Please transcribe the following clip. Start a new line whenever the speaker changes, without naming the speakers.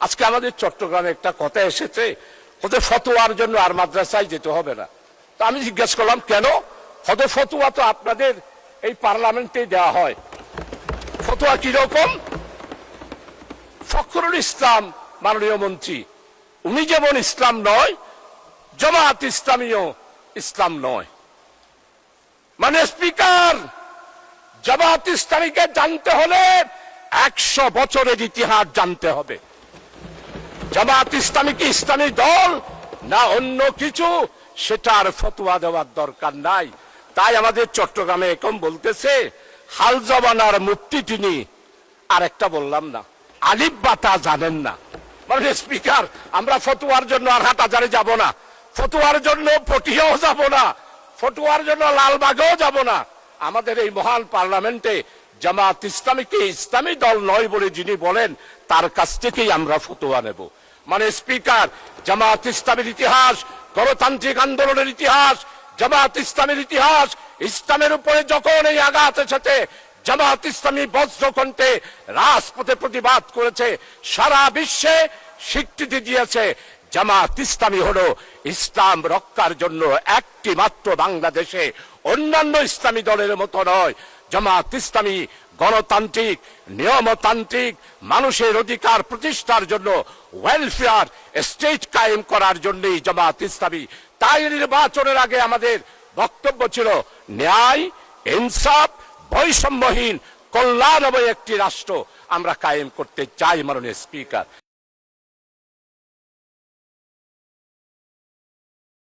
আজকে আমাদের চট্টগ্রামে একটা কথা এসেছে, ওদের ফতোয়ার জন্য আর মাদ্রাসায় যেতে হবে না। তো আমি জিজ্ঞেস করলাম কেন? ওদের ফতোয়া তো আপনাদের এই পার্লামেন্টে দেওয়া হয়। ফতোয়া কিরকম? ফখরুল ইসলাম মাননীয় মন্ত্রী, উনি যেমন ইসলাম নয়, জামাত ইসলামীও ইসলাম নয়। মানে স্পিকার, জামাত ইসলামীকে জানতে হলে 100 বছরের ইতিহাস জানতে হবে। জামাত ইসলামী কি ইসলামী দল না অন্য কিছু, সেটার ফতোয়া দেওয়ার দরকার নাই। তাই আমাদের চট্টগ্রামে এখন বলতেছে হাল জমানার মুফতি তিনি, আর একটা বললাম না, আলিফ বাতা জানেন না। মানে স্পিকার, আমরা ফতোয়ার জন্য আর হাটহাজারে যাব না, ফতোয়ার জন্য পটিয়াও যাব না, ফতোয়ার জন্য লালবাগেও যাব না। আমাদের এই মহান পার্লামেন্টে জামাত ইসলামীকে ইসলামী দল নয় বলে যিনি বলেন, তার কাছ থেকেই আমরা ফতোয়া নেব। মানে স্পিকার, জামাত ইসলামের ইতিহাস, গণতান্ত্রিক আন্দোলনের ইতিহাস, জামাত ইসলামের ইতিহাস, ইসলামের উপরে যখন এই আঘাত এসেছে, জামাত ইসলামী বজ্রকণ্ঠে রাজপথে প্রতিবাদ করেছে, সারা বিশ্বে স্বীকৃতি দিয়েছে। জামাত ইসলামী হলো ইসলাম রক্ষার জন্য একটি মাত্র বাংলাদেশে, অন্যান্য ইসলামী দলের মতো নয়। জামাত ইসলামী গণতান্ত্রিক, নিয়মতান্ত্রিক, মানুষের অধিকার প্রতিষ্ঠার জন্য, ওয়েলফেয়ার স্টেট কায়েম করার জন্যই জামাত ইসলামী। তাই নির্বাচনের আগে আমাদের বক্তব্য ছিল ন্যায়, ইনসাফ, বৈষম্যহীন, কল্যাণময় একটি রাষ্ট্র আমরা কায়েম করতে চাই। মাননীয় স্পিকার।